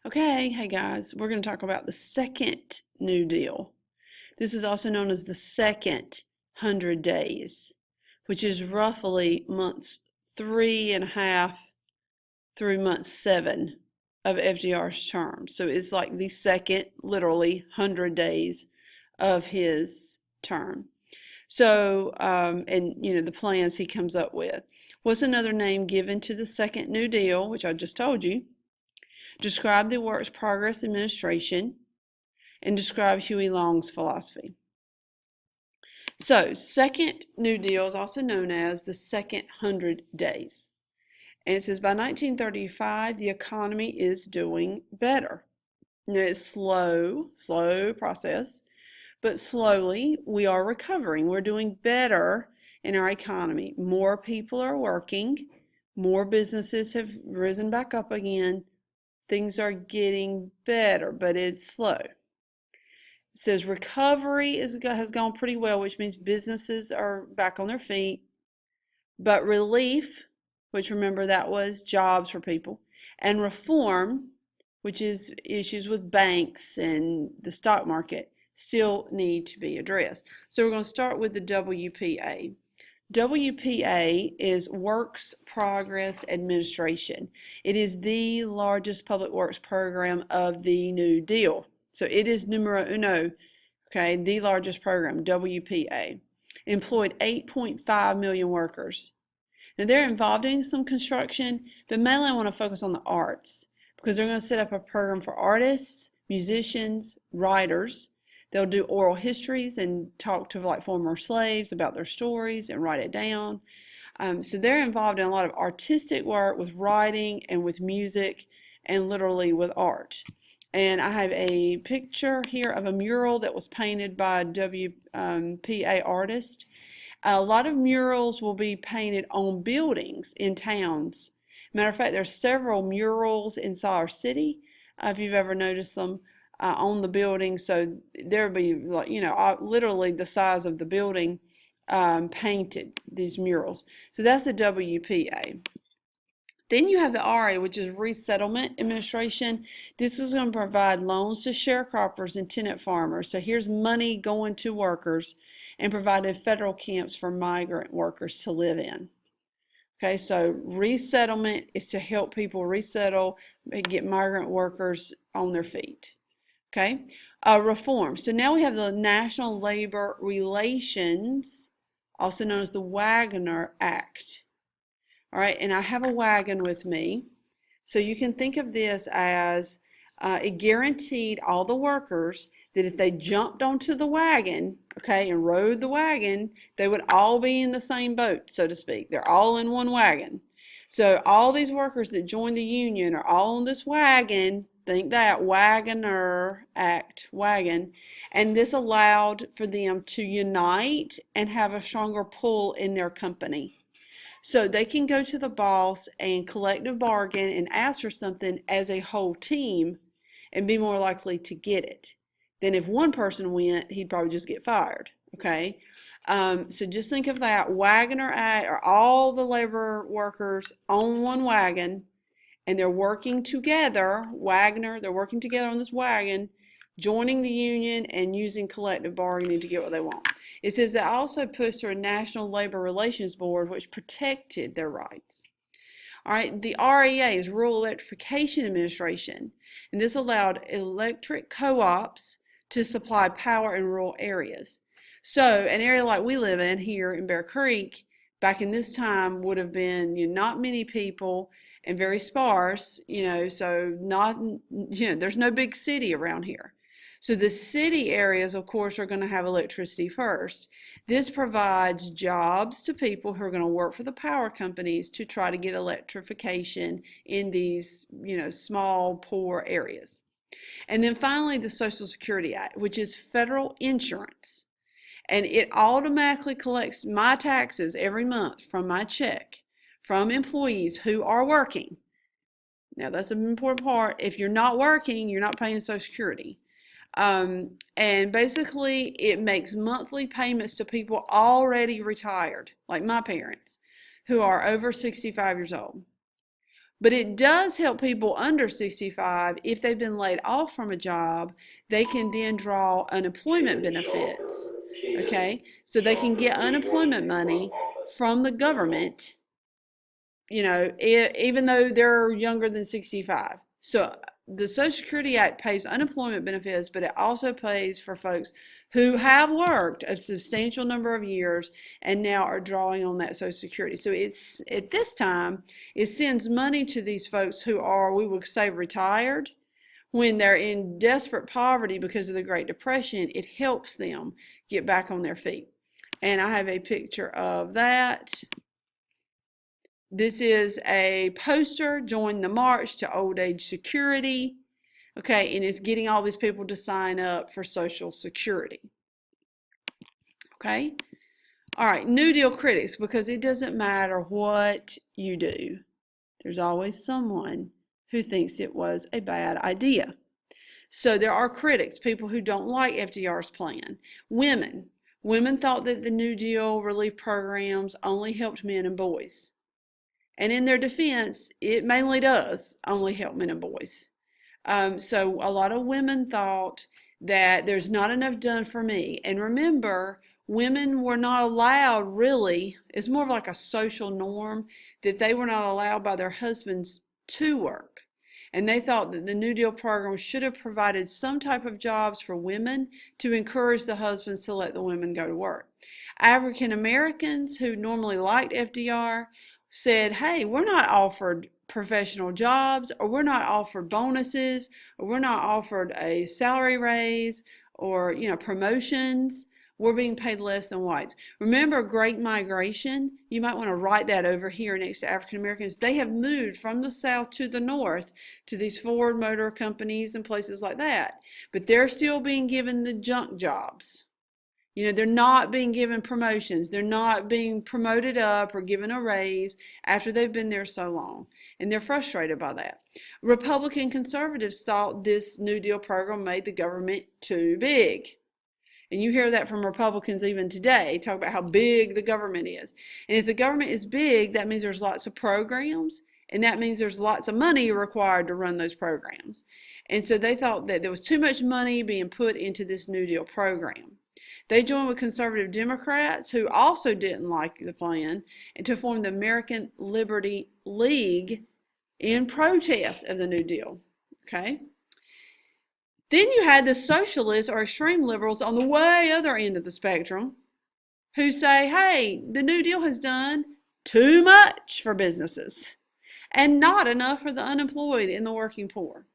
Okay, hey guys, we're going to talk about the second New Deal. This is also known as the second 100 days, which is roughly months 3.5 through month 7 of FDR's term. So it's like the second, literally, 100 days of his term. So, and the plans he comes up with. What's another name given to the second New Deal, which I just told you? Describe the Works Progress Administration, and describe Huey Long's philosophy. So, Second New Deal is also known as the second 100 days. And it says by 1935, the economy is doing better. Now, it's slow process, but slowly we are recovering. We're doing better in our economy. More people are working, more businesses have risen back up again. Things are getting better, but it's slow. It says recovery has gone pretty well, which means businesses are back on their feet. But relief, which remember that was jobs for people, and reform, which is issues with banks and the stock market, still need to be addressed. So we're going to start with the WPA. WPA is Works Progress Administration. It is the largest public works program of the New Deal. So it is numero uno, okay, the largest program, WPA. Employed 8.5 million workers. Now they're involved in some construction, but mainly I want to focus on the arts because they're going to set up a program for artists, musicians, writers. They'll do oral histories and talk to like former slaves about their stories and write it down. So they're involved in a lot of artistic work with writing and with music and literally with art. And I have a picture here of a mural that was painted by a WPA artist. A lot of murals will be painted on buildings in towns. Matter of fact, there's several murals inside our city, if you've ever noticed them, on the building. So there'll be, like, literally the size of the building painted, these murals. So that's the WPA. Then you have the RA, which is Resettlement Administration. This is going to provide loans to sharecroppers and tenant farmers. So here's money going to workers and providing federal camps for migrant workers to live in. Okay, so resettlement is to help people resettle and get migrant workers on their feet. Okay, reform. So now we have the National Labor Relations, also known as the Wagner Act. All right, and I have a wagon with me. So you can think of this as it guaranteed all the workers that if they jumped onto the wagon, okay, and rode the wagon, they would all be in the same boat, so to speak. They're all in one wagon. So all these workers that joined the union are all on this wagon. Think that, Wagoner Act, wagon. And this allowed for them to unite and have a stronger pull in their company. So they can go to the boss and collective bargain and ask for something as a whole team and be more likely to get it. Then if one person went, he'd probably just get fired, okay? So just think of that. Wagoner Act are all the labor workers on one wagon, and they're working together. Wagner, they're working together on this wagon, joining the union and using collective bargaining to get what they want. It says they also pushed through a National Labor Relations Board which protected their rights. All right, the REA is Rural Electrification Administration, and this allowed electric co-ops to supply power in rural areas. So an area like we live in here in Bear Creek, back in this time would have been, not many people and very sparse, so not, there's no big city around here. So the city areas, of course, are going to have electricity first. This provides jobs to people who are going to work for the power companies to try to get electrification in these, small, poor areas. And then finally, the Social Security Act, which is federal insurance. And it automatically collects my taxes every month from my check from employees who are working. Now, that's an important part. If you're not working, you're not paying Social Security. And basically, it makes monthly payments to people already retired, like my parents, who are over 65 years old. But it does help people under 65. If they've been laid off from a job, they can then draw unemployment benefits. Okay, so they can get unemployment money from the government, even though they're younger than 65. So the Social Security Act pays unemployment benefits, but it also pays for folks who have worked a substantial number of years and now are drawing on that Social Security. So it's at this time, it sends money to these folks who are, we would say, retired. When they're in desperate poverty because of the Great Depression, it helps them get back on their feet. And I have a picture of that. This is a poster, Join the March to Old Age Security. Okay, and it's getting all these people to sign up for Social Security. Okay, all right, New Deal critics, because it doesn't matter what you do, there's always someone who thinks it was a bad idea. So there are critics, people who don't like FDR's plan. Women thought that the New Deal relief programs only helped men and boys. And in their defense, it mainly does only help men and boys. So a lot of women thought that there's not enough done for me. And remember, women were not allowed really, it's more of like a social norm, that they were not allowed by their husbands to work. And they thought that the New Deal program should have provided some type of jobs for women to encourage the husbands to let the women go to work. African Americans who normally liked FDR said, hey, we're not offered professional jobs, or we're not offered bonuses, or we're not offered a salary raise, or promotions. We're being paid less than whites. Remember Great Migration? You might want to write that over here next to African Americans. They have moved from the South to the North to these Ford Motor Companies and places like that. But they're still being given the junk jobs. They're not being given promotions. They're not being promoted up or given a raise after they've been there so long. And they're frustrated by that. Republican conservatives thought this New Deal program made the government too big. And you hear that from Republicans even today, talk about how big the government is. And if the government is big, that means there's lots of programs, and that means there's lots of money required to run those programs. And so they thought that there was too much money being put into this New Deal program. They joined with conservative Democrats who also didn't like the plan and to form the American Liberty League in protest of the New Deal. Okay. Then you had the socialists or extreme liberals on the way other end of the spectrum who say, hey, the New Deal has done too much for businesses and not enough for the unemployed and the working poor.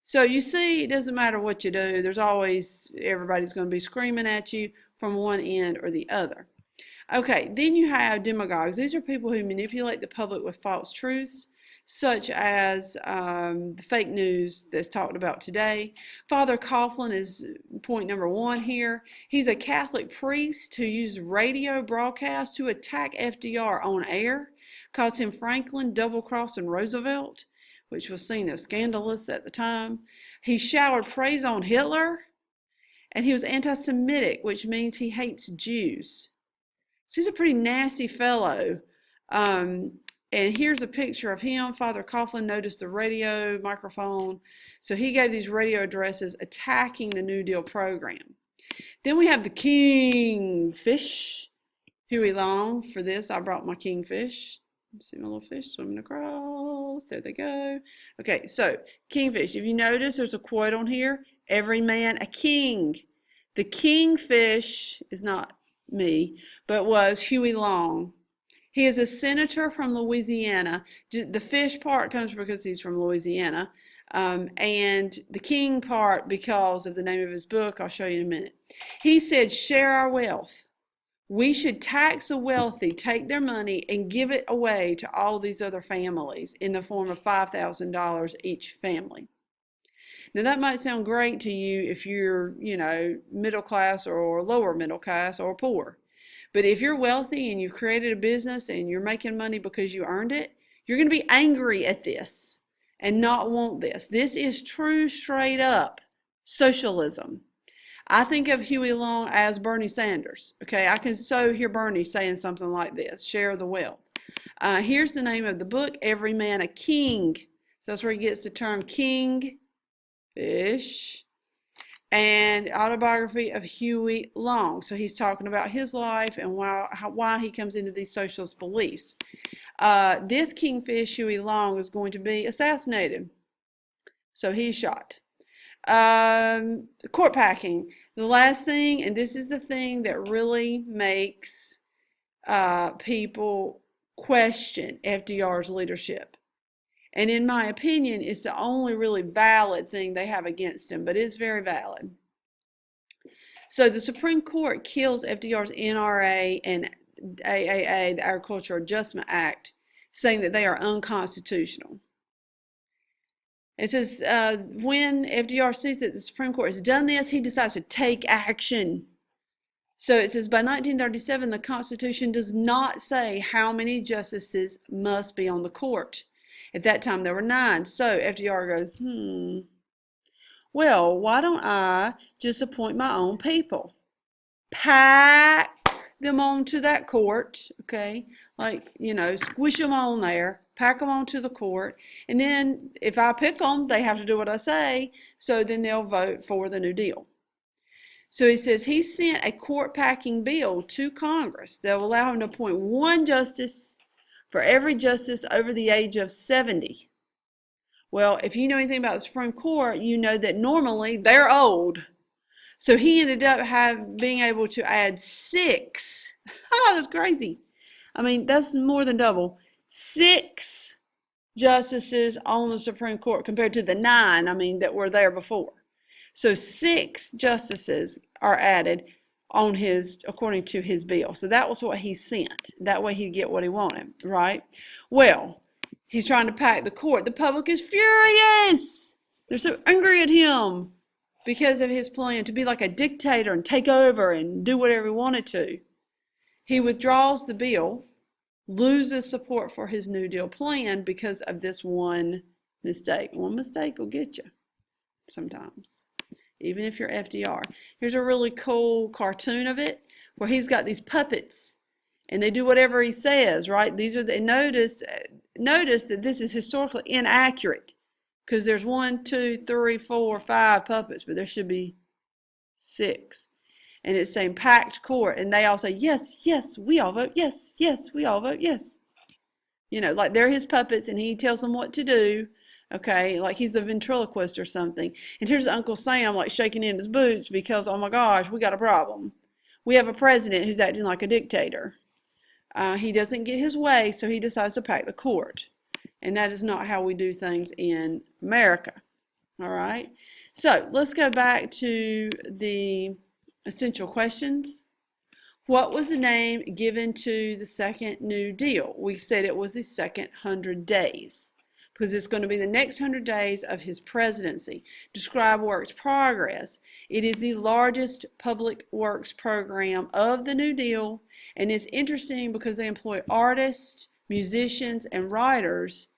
So you see, it doesn't matter what you do. There's always, everybody's going to be screaming at you from one end or the other. Okay, then you have demagogues. These are people who manipulate the public with false truths, such as the fake news that's talked about today. Father Coughlin is point number one here. He's a Catholic priest who used radio broadcasts to attack FDR on air, calls him Franklin, double-crossing Roosevelt, which was seen as scandalous at the time. He showered praise on Hitler, and he was anti-Semitic, which means he hates Jews. So he's a pretty nasty fellow. And here's a picture of him. Father Coughlin noticed the radio microphone. So he gave these radio addresses attacking the New Deal program. Then we have the kingfish, Huey Long. For this, I brought my kingfish. See my little fish swimming across. There they go. Okay, so kingfish. If you notice, there's a quote on here. Every man a king. The kingfish is not me, but was Huey Long. He is a senator from Louisiana. The fish part comes because he's from Louisiana. And the king part because of the name of his book. I'll show you in a minute. He said, share our wealth. We should tax the wealthy, take their money, and give it away to all these other families in the form of $5,000 each family. Now that might sound great to you if you're, middle class or lower middle class or poor. But if you're wealthy and you've created a business and you're making money because you earned it, you're going to be angry at this and not want this. This is true, straight up socialism. I think of Huey Long as Bernie Sanders. Okay, I can so hear Bernie saying something like this, share the wealth. Here's the name of the book, Every Man a King. So that's where he gets the term king fish. And autobiography of Huey Long. So he's talking about his life and why he comes into these socialist beliefs. This kingfish, Huey Long, is going to be assassinated. So he's shot. Court packing. The last thing, and this is the thing that really makes people question FDR's leadership. And in my opinion, it's the only really valid thing they have against him, but it's very valid. So the Supreme Court kills FDR's NRA and AAA, the Agricultural Adjustment Act, saying that they are unconstitutional. It says when FDR sees that the Supreme Court has done this, he decides to take action. So it says by 1937, the Constitution does not say how many justices must be on the court. At that time, there were 9. So FDR goes, well, why don't I just appoint my own people? Pack them onto that court, okay? Like, squish them on there, pack them onto the court. And then if I pick them, they have to do what I say. So then they'll vote for the New Deal. So he says he sent a court packing bill to Congress that will allow him to appoint 1 justice for every justice over the age of 70. Well, if you know anything about the Supreme Court, you know that normally they're old. So he ended up being able to add 6. Oh, that's crazy. I mean, that's more than double. 6 justices on the Supreme Court compared to the 9, that were there before. So 6 justices are added on according to his bill. So that was what he sent. That way he'd get what he wanted, right? Well, he's trying to pack the court. The public is furious. They're so angry at him because of his plan to be like a dictator and take over and do whatever he wanted to. He withdraws the bill, loses support for his New Deal plan because of this one mistake. One mistake will get you sometimes, even if you're FDR. Here's a really cool cartoon of it where he's got these puppets and they do whatever he says, right? Notice that this is historically inaccurate because there's 1, 2, 3, 4, 5 puppets, but there should be 6. And it's saying packed court, and they all say, yes, yes, we all vote yes, yes, we all vote yes. Like they're his puppets and he tells them what to do. Okay, like he's a ventriloquist or something. And here's Uncle Sam like shaking in his boots because, oh my gosh, we got a problem. We have a president who's acting like a dictator. He doesn't get his way, so he decides to pack the court. And that is not how we do things in America. All right, so let's go back to the essential questions. What was the name given to the second New Deal? We said it was the second 100 days. Because it's going to be the next 100 days of his presidency. Describe works progress. It is the largest public works program of the New Deal, and it's interesting because they employ artists, musicians, and writers,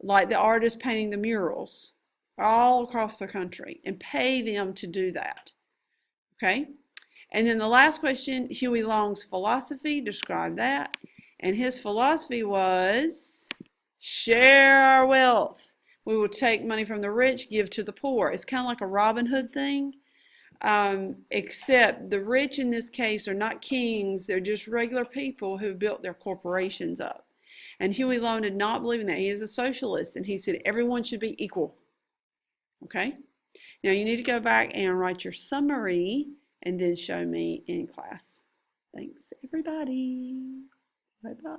like the artists painting the murals, all across the country, and pay them to do that. Okay? And then the last question, Huey Long's philosophy, describe that. And his philosophy was, share our wealth. We will take money from the rich, give to the poor. It's kind of like a Robin Hood thing, except the rich in this case are not kings. They're just regular people who built their corporations up. And Huey Long did not believe in that. He is a socialist, and he said everyone should be equal. Okay? Now you need to go back and write your summary and then show me in class. Thanks, everybody. Bye-bye.